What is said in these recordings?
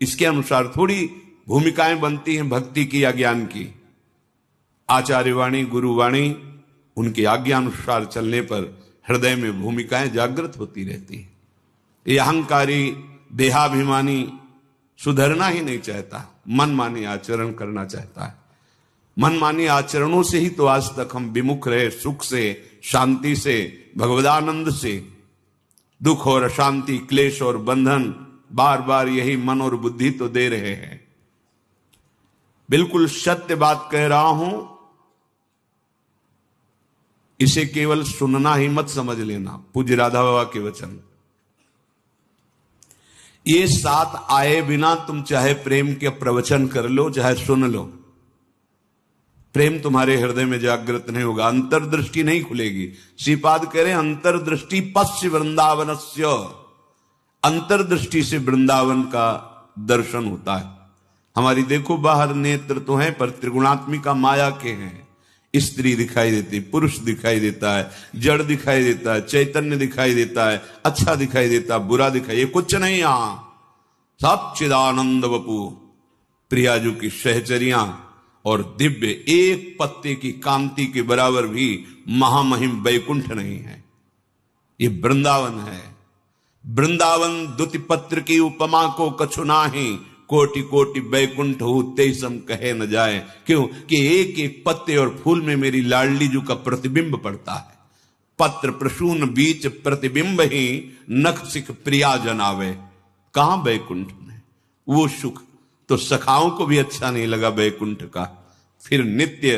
इसके अनुसार थोड़ी भूमिकाएं बनती हैं भक्ति की या ज्ञान की। आचार्यवाणी, गुरुवाणी, उनकी आज्ञा अनुसार चलने पर हृदय में भूमिकाएं जागृत होती रहती हैं। ये अहंकारी देहाभिमानी सुधरना ही नहीं चाहता, मनमानी आचरण करना चाहता है। मनमानी आचरणों से ही तो आज तक हम विमुख रहे, सुख से, शांति से, भगवदानंद से। दुख और अशांति, क्लेश और बंधन बार बार यही मन और बुद्धि तो दे रहे हैं। बिल्कुल सत्य बात कह रहा हूं, इसे केवल सुनना ही मत समझ लेना। पूज्य राधा बाबा के वचन, ये साथ आए बिना तुम चाहे प्रेम के प्रवचन कर लो, चाहे सुन लो, प्रेम तुम्हारे हृदय में जागृत नहीं होगा, अंतर्दृष्टि नहीं खुलेगी। श्रीपाद कह रहे हैं अंतर्दृष्टि पश्य वृंदावनस्य, अंतर्दृष्टि से वृंदावन का दर्शन होता है। हमारी देखो बाहर नेत्र तो हैं पर त्रिगुणात्मिका माया के हैं। स्त्री दिखाई देती, पुरुष दिखाई देता है, जड़ दिखाई देता है, चैतन्य दिखाई देता है, अच्छा दिखाई देता है, बुरा दिखाई, ये कुछ नहीं। यहां सब चिदानंद वपु, प्रियाजू की सहचरियां और दिव्य एक पत्ते की कांति के बराबर भी महामहिम वैकुंठ नहीं है। ये वृंदावन है। वृंदावन दुति पत्र की उपमा को कछु नाही, कोटि कोटि वैकुंठ हो तेसम कहे न जाए। क्यों कि एक एक पत्ते और फूल में मेरी लाडली जू का प्रतिबिंब पड़ता है। पत्र प्रसून बीच प्रतिबिंब ही नख सिख प्रिया जनावे। कहां वैकुंठ में वो सुख तो सखाओं को भी अच्छा नहीं लगा वैकुंठ का। फिर नित्य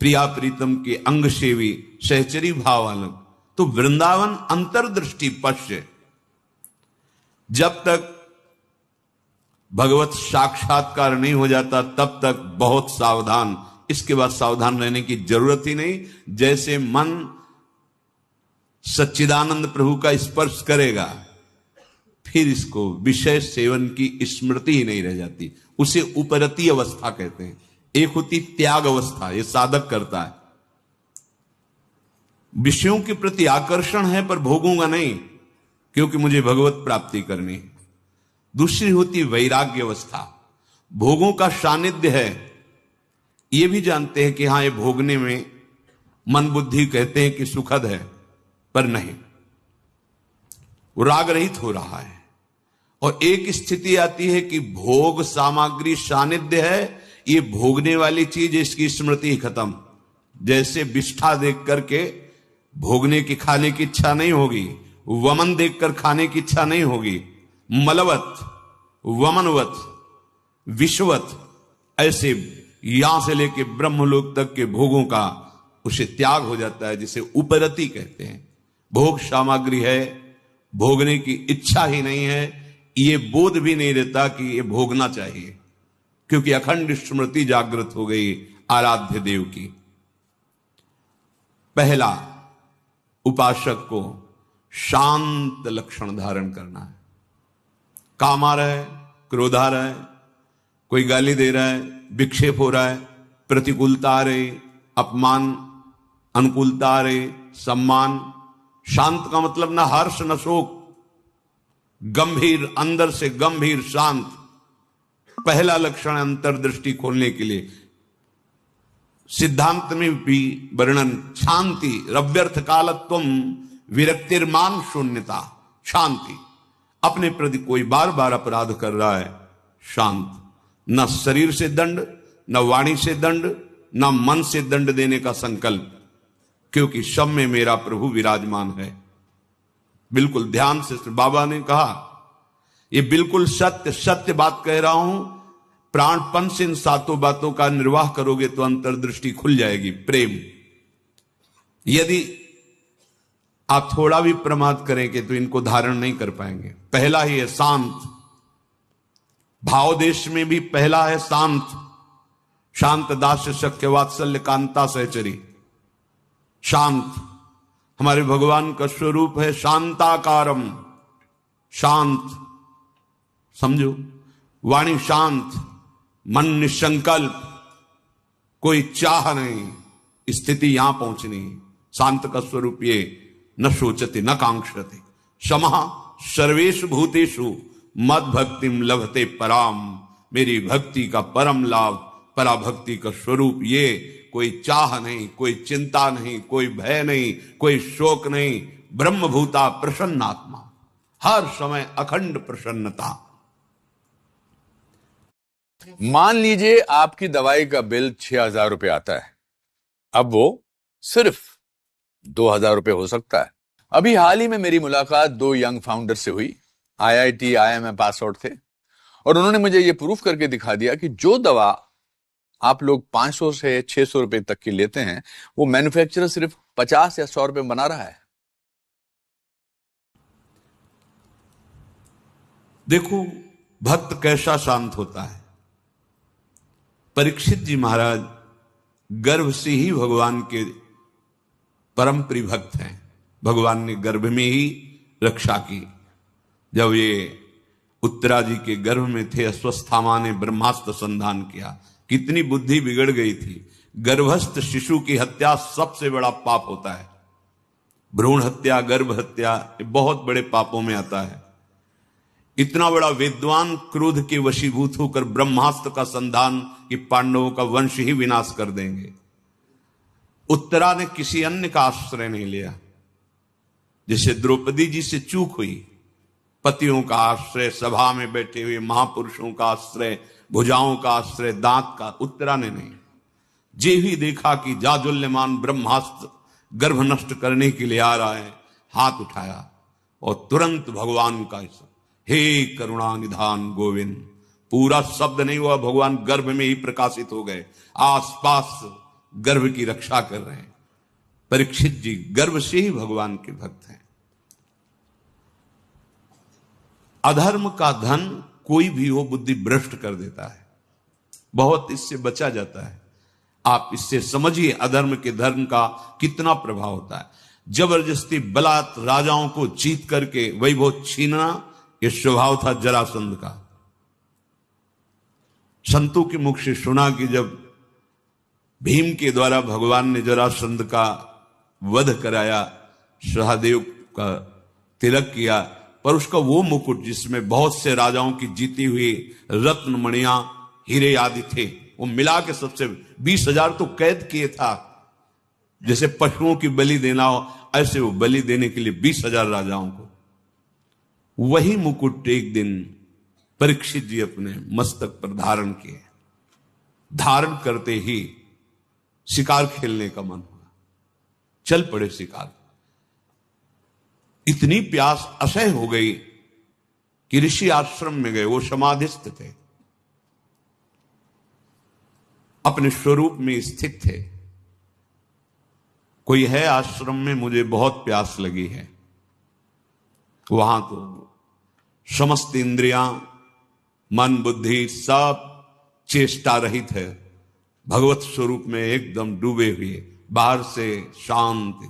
प्रिया प्रीतम के अंग सेवी सहचरी भाव अलग। तो वृंदावन अंतर्दृष्टि पश्य। जब तक भगवत साक्षात्कार नहीं हो जाता तब तक बहुत सावधान। इसके बाद सावधान रहने की जरूरत ही नहीं। जैसे मन सच्चिदानंद प्रभु का स्पर्श करेगा फिर इसको विषय सेवन की स्मृति ही नहीं रह जाती। उसे उपरती अवस्था कहते हैं। एक होती त्याग अवस्था, ये साधक करता है। विषयों के प्रति आकर्षण है पर भोगूंगा नहीं क्योंकि मुझे भगवत प्राप्ति करनी है। दूसरी होती वैराग्य अवस्था, भोगों का सानिध्य है, ये भी जानते हैं कि हां ये भोगने में मन बुद्धि कहते हैं कि सुखद है, पर नहीं, वो राग रहित हो रहा है। और एक स्थिति आती है कि भोग सामग्री सानिध्य है, ये भोगने वाली चीज, इसकी स्मृति खत्म। जैसे विष्ठा देख करके भोगने की खाने की इच्छा नहीं होगी, वमन देखकर खाने की इच्छा नहीं होगी। मलवत, वमनवत, विश्ववत, ऐसे यहां से लेके ब्रह्मलोक तक के भोगों का उसे त्याग हो जाता है, जिसे उपरति कहते हैं। भोग सामग्री है, भोगने की इच्छा ही नहीं है, ये बोध भी नहीं रहता कि ये भोगना चाहिए, क्योंकि अखंड स्मृति जागृत हो गई आराध्य देव की। पहला, उपासक को शांत लक्षण धारण करना है। काम आ रहा है, क्रोध आ रहा है, कोई गाली दे रहा है, विक्षेप हो रहा है, प्रतिकूलता आ रही, अपमान, अनुकूलता आ रही, सम्मान। शांत का मतलब ना हर्ष न शोक, गंभीर, अंदर से गंभीर शांत। पहला लक्षण अंतर्दृष्टि खोलने के लिए। सिद्धांत में भी वर्णन शांति, रव्यर्थ कालत्वम विरक्तिर्मान शून्यता। शांति, अपने प्रति कोई बार बार अपराध कर रहा है, शांत। न शरीर से दंड, न वाणी से दंड, न मन से दंड देने का संकल्प, क्योंकि सब में मेरा प्रभु विराजमान है। बिल्कुल ध्यान से बाबा ने कहा, ये बिल्कुल सत्य सत्य बात कह रहा हूं। प्राणपन से इन सातों बातों का निर्वाह करोगे तो अंतर्दृष्टि खुल जाएगी। प्रेम, यदि आप थोड़ा भी प्रमाद करेंगे तो इनको धारण नहीं कर पाएंगे। पहला ही है शांत। भाव देश में भी पहला है शांत। शांत दास्य सख्य वात्सल्य कांता सहचरी। शांत हमारे भगवान का स्वरूप है, शांताकारम, शांत। समझो, वाणी शांत, मन निसंकल्प, कोई चाह नहीं, स्थिति यहां पहुंचनी। शांत का स्वरूप ये, न सोचते न कांक्षते, समः सर्वेषु भूतेषु मद भक्तिम लभते पराम, मेरी भक्ति का परम लाभ, पराभक्ति का स्वरूप ये, कोई चाह नहीं, कोई चिंता नहीं, कोई भय नहीं, कोई शोक नहीं, ब्रह्मभूता प्रसन्नात्मा, हर समय अखंड प्रसन्नता। मान लीजिए आपकी दवाई का बिल 6,000 रुपये आता है, अब वो सिर्फ 2,000 रुपये हो सकता है। अभी हाल ही में मेरी मुलाकात 2 यंग फाउंडर से हुई, IIT IIM पास आउट थे, और उन्होंने मुझे ये प्रूफ करके दिखा दिया कि जो दवा आप लोग 500 से 600 रुपए तक की लेते हैं, वो मैन्युफैक्चरर सिर्फ 50 या 100 रुपए बना रहा है। देखो भक्त कैसा शांत होता है। परीक्षित जी महाराज गर्भ से ही भगवान के परम प्रिय भक्त हैं। भगवान ने गर्भ में ही रक्षा की। जब ये उत्तरा जी के गर्भ में थे, अश्वस्थामा ने ब्रह्मास्त्र संधान किया। कितनी बुद्धि बिगड़ गई थी। गर्भस्थ शिशु की हत्या सबसे बड़ा पाप होता है। भ्रूण हत्या, गर्भ हत्या, ये बहुत बड़े पापों में आता है। इतना बड़ा विद्वान क्रोध के वशीभूत होकर ब्रह्मास्त्र का संधान कि पांडवों का वंश ही विनाश कर देंगे। उत्तरा ने किसी अन्य का आश्रय नहीं लिया। जैसे द्रौपदी जी से चूक हुई, पतियों का आश्रय, सभा में बैठे हुए महापुरुषों का आश्रय, भुजाओं का आश्रय, दांत का, उत्तरा ने नहीं। जे ही देखा कि जाजुल्यमान ब्रह्मास्त्र गर्भ नष्ट करने के लिए आ रहा है, हाथ उठाया और तुरंत भगवान का हे करुणा निधान गोविंद, पूरा शब्द नहीं हुआ, भगवान गर्भ में ही प्रकाशित हो गए, आसपास गर्भ की रक्षा कर रहे हैं। परीक्षित जी गर्भ से ही भगवान के भक्त हैं। अधर्म का धन कोई भी हो बुद्धि भ्रष्ट कर देता है, बहुत इससे बचा जाता है। आप इससे समझिए अधर्म के धर्म का कितना प्रभाव होता है। जबरदस्ती बलात् राजाओं को जीत करके वैभव छीनना, यह स्वभाव था जरासंध का। संतों के मुख से सुना कि जब भीम के द्वारा भगवान ने जरासंध का वध कराया, सहदेव का तिलक किया, पर उसका वो मुकुट जिसमें बहुत से राजाओं की जीती हुई रत्न मणियां, हीरे आदि थे, वो मिला के सबसे 20,000 तो कैद किए था। जैसे पशुओं की बलि देना हो, ऐसे वो बलि देने के लिए 20,000 राजाओं को। वही मुकुट एक दिन परीक्षित जी अपने मस्तक पर धारण किए। धारण करते ही शिकार खेलने का मन हुआ, चल पड़े शिकार। इतनी प्यास असह्य हो गई कि ऋषि आश्रम में गए। वो समाधिस्थ थे, अपने स्वरूप में स्थित थे। कोई है आश्रम में, मुझे बहुत प्यास लगी है। वहां तो समस्त इंद्रियां, मन, बुद्धि सब चेष्टा रहित है, भगवत स्वरूप में एकदम डूबे हुए, बाहर से शांत,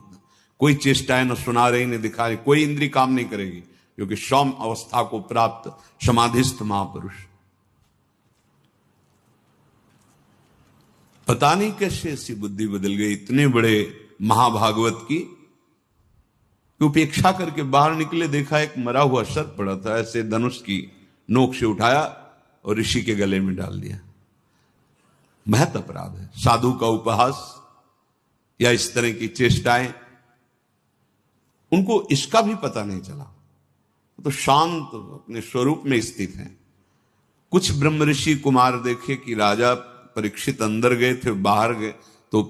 कोई चेष्टाएं न सुना रही न दिखा रही, कोई इंद्री काम नहीं करेगी, क्योंकि सौम्य अवस्था को प्राप्त समाधिस्थ महापुरुष। पता नहीं कैसे ऐसी बुद्धि बदल गई इतने बड़े महाभागवत की। उपेक्षा करके बाहर निकले, देखा एक मरा हुआ सर्प पड़ा था, ऐसे धनुष की नोक से उठाया और ऋषि के गले में डाल दिया। महत अपराध है। साधु का उपहास या इस तरह की चेष्टाएं, उनको इसका भी पता नहीं चला, तो शांत अपने स्वरूप में स्थित हैं। कुछ ब्रह्म ऋषि कुमार देखे कि राजा परीक्षित अंदर गए थे, बाहर गए तो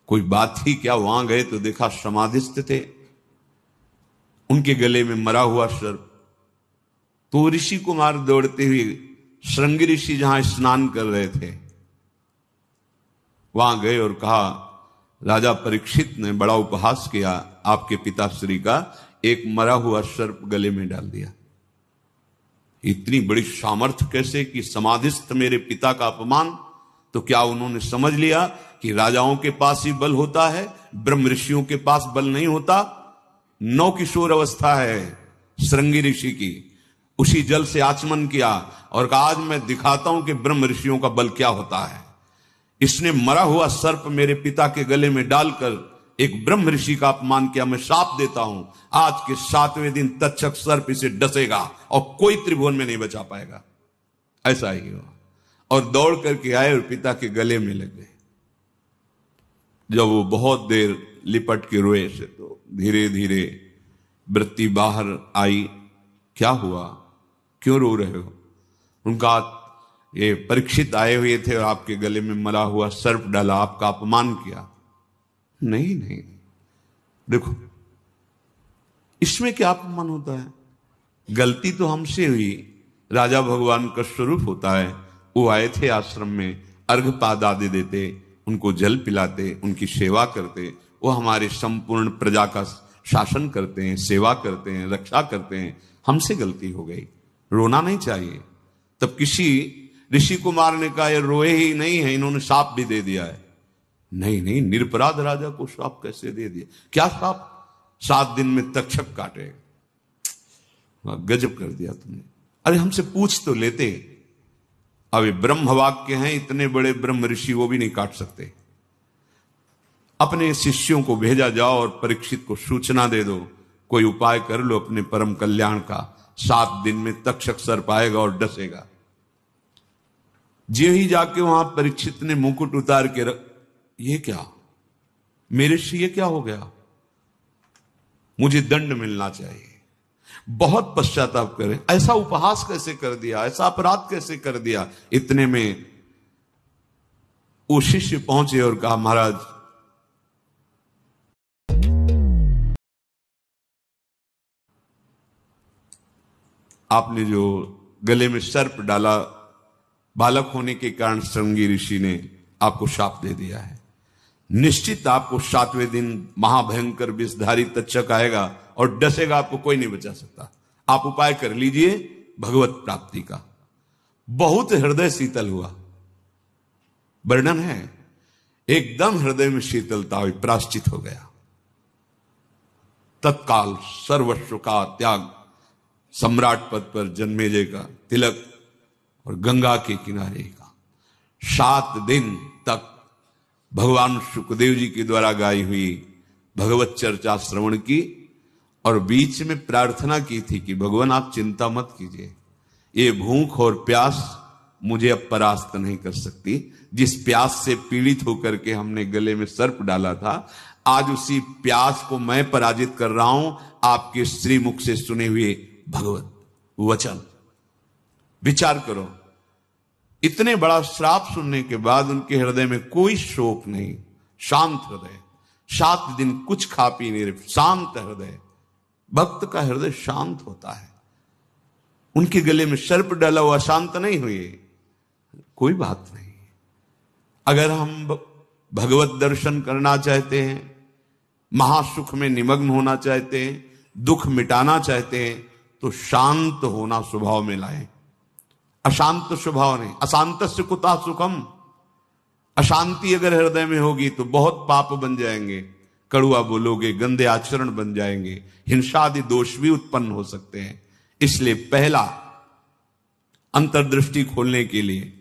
कोई बात ही क्या, वहां गए तो देखा समाधिस्थ थे, उनके गले में मरा हुआ सर्प। तो ऋषि कुमार दौड़ते हुए श्रृंगी ऋषि जहां स्नान कर रहे थे वहां गए और कहा, राजा परीक्षित ने बड़ा उपहास किया, आपके पिताश्री का एक मरा हुआ सर्प गले में डाल दिया। इतनी बड़ी सामर्थ्य कैसे कि समाधिस्थ मेरे पिता का अपमान। तो क्या उन्होंने समझ लिया कि राजाओं के पास ही बल होता है, ब्रह्म ऋषियों के पास बल नहीं होता? नौ किशोर अवस्था है श्रृंगी ऋषि की, उसी जल से आचमन किया और कहा, आज मैं दिखाता हूं कि ब्रह्म ऋषियों का बल क्या होता है। इसने मरा हुआ सर्प मेरे पिता के गले में डालकर एक ब्रह्म ऋषि का अपमान किया, मैं श्राप देता हूं, आज के 7वें दिन तक्षक सर्प इसे डसेगा और कोई त्रिभुवन में नहीं बचा पाएगा। ऐसा ही हुआ और दौड़ करके आए और पिता के गले में लग गए। जब वो बहुत देर लिपट के रोए से तो धीरे धीरे वृत्ति बाहर आई। क्या हुआ, क्यों रो रहे हो? उनका ये परीक्षित आए हुए थे और आपके गले में मरा हुआ सर्प डाला, आपका अपमान किया। नहीं नहीं, देखो इसमें क्या अपमान होता है? गलती तो हमसे हुई। राजा भगवान का स्वरूप होता है। वो आए थे आश्रम में, अर्घपाद आदि देते, उनको जल पिलाते, उनकी सेवा करते। वो हमारे संपूर्ण प्रजा का शासन करते हैं, सेवा करते हैं, रक्षा करते हैं। हमसे गलती हो गई, रोना नहीं चाहिए। तब किसी ऋषि को मारने का ये रोए ही नहीं है, इन्होंने शाप भी दे दिया है। नहीं नहीं, निरपराध राजा को शाप कैसे दे दिया? क्या शाप? 7 दिन में तक्षक काटे। गजब कर दिया तुमने। अरे हमसे पूछ तो लेते। अब ये ब्रह्म वाक्य हैं, इतने बड़े ब्रह्म ऋषि वो भी नहीं काट सकते। अपने शिष्यों को भेजा जाओ और परीक्षित को सूचना दे दो, कोई उपाय कर लो अपने परम कल्याण का। 7 दिन में तक्षक सर्प आएगा और डसेगा। जे ही जाके वहां परीक्षित ने मुकुट उतार के ये क्या मेरे से, ये क्या हो गया? मुझे दंड मिलना चाहिए। बहुत पश्चाताप करें, ऐसा उपहास कैसे कर दिया, ऐसा अपराध कैसे कर दिया। इतने में वो शिष्य पहुंचे और कहा, महाराज आपने जो गले में सर्प डाला, बालक होने के कारण श्रृंगी ऋषि ने आपको शाप दे दिया है। निश्चित आपको 7वें दिन महाभयंकर विषधारी तक्षक आएगा और डसेगा, आपको कोई नहीं बचा सकता। आप उपाय कर लीजिए भगवत प्राप्ति का। बहुत हृदय शीतल हुआ। वर्णन है, एकदम हृदय में शीतलता हुई, प्राश्चित हो गया। तत्काल सर्वस्व का त्याग, सम्राट पद पर जन्मेजय का तिलक और गंगा के किनारे का। 7 दिन तक भगवान सुखदेव जी के द्वारा गाई हुई भगवत चर्चा श्रवण की और बीच में प्रार्थना की थी कि भगवान आप चिंता मत कीजिए, ये भूख और प्यास मुझे अब परास्त नहीं कर सकती। जिस प्यास से पीड़ित होकर के हमने गले में सर्प डाला था, आज उसी प्यास को मैं पराजित कर रहा हूं आपके श्रीमुख से सुने हुए भगवत वचन। विचार करो, इतने बड़ा श्राप सुनने के बाद उनके हृदय में कोई शोक नहीं, शांत हृदय। 7 दिन कुछ खा पी नहीं रहे, शांत हृदय। भक्त का हृदय शांत होता है। उनके गले में सर्प डाला हुआ शांत नहीं हुए, कोई बात नहीं। अगर हम भगवत दर्शन करना चाहते हैं, महासुख में निमग्न होना चाहते हैं, दुख मिटाना चाहते हैं, तो शांत होना स्वभाव में लाएं। अशांत स्वभाव नहीं। अशांतस्य कुतः सुखम। अशांति अगर हृदय में होगी तो बहुत पाप बन जाएंगे, कड़ुआ बोलोगे, गंदे आचरण बन जाएंगे, हिंसा आदि दोष भी उत्पन्न हो सकते हैं। इसलिए पहला अंतर्दृष्टि खोलने के लिए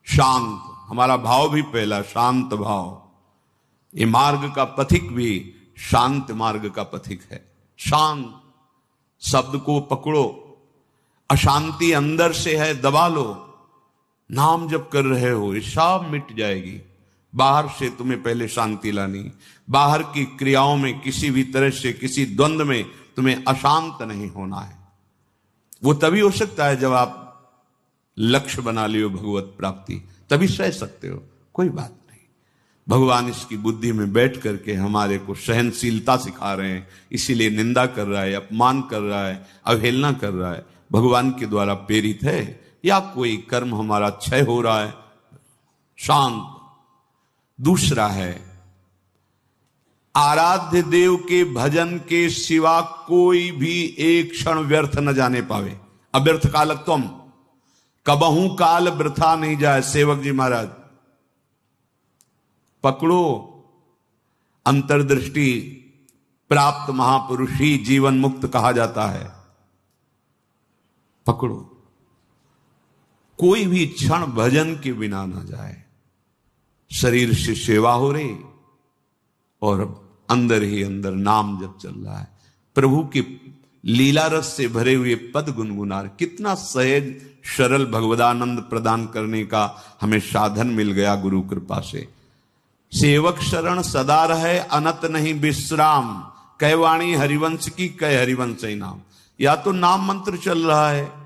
शांत, हमारा भाव भी पहला शांत भाव। ये मार्ग का पथिक भी शांत मार्ग का पथिक है। शांत शब्द को पकड़ो, अशांति अंदर से है, दबा लो। नाम जब कर रहे हो, ये सब मिट जाएगी। बाहर से तुम्हें पहले शांति लानी। बाहर की क्रियाओं में किसी भी तरह से, किसी द्वंद्व में तुम्हें अशांत नहीं होना है। वो तभी हो सकता है जब आप लक्ष्य बना लियो भगवत प्राप्ति, तभी सह सकते हो, कोई बात नहीं। भगवान इसकी बुद्धि में बैठ करके हमारे को सहनशीलता सिखा रहे हैं, इसीलिए निंदा कर रहा है, अपमान कर रहा है, अवहेलना कर रहा है। भगवान के द्वारा प्रेरित है या कोई कर्म हमारा क्षय हो रहा है, शांत। दूसरा है, आराध्य देव के भजन के सिवा कोई भी एक क्षण व्यर्थ न जाने पावे। अव्यर्थ कालत्वम, कबहू काल वृथा नहीं जाए। सेवक जी महाराज पकड़ो, अंतर्दृष्टि प्राप्त महापुरुष ही जीवन मुक्त कहा जाता है। पकड़ो, कोई भी क्षण भजन के बिना ना जाए। शरीर से सेवा हो रही और अंदर ही अंदर नाम जब चल रहा है, प्रभु की लीला रस से भरे हुए पद गुनगुना रहे। कितना सहज सरल भगवदानंद प्रदान करने का हमें साधन मिल गया गुरु कृपा से। सेवक शरण सदा रहे, अनत नहीं विश्राम, कह वाणी हरिवंश की, कह हरिवंश ही नाम। या तो नाम मंत्र चल रहा है,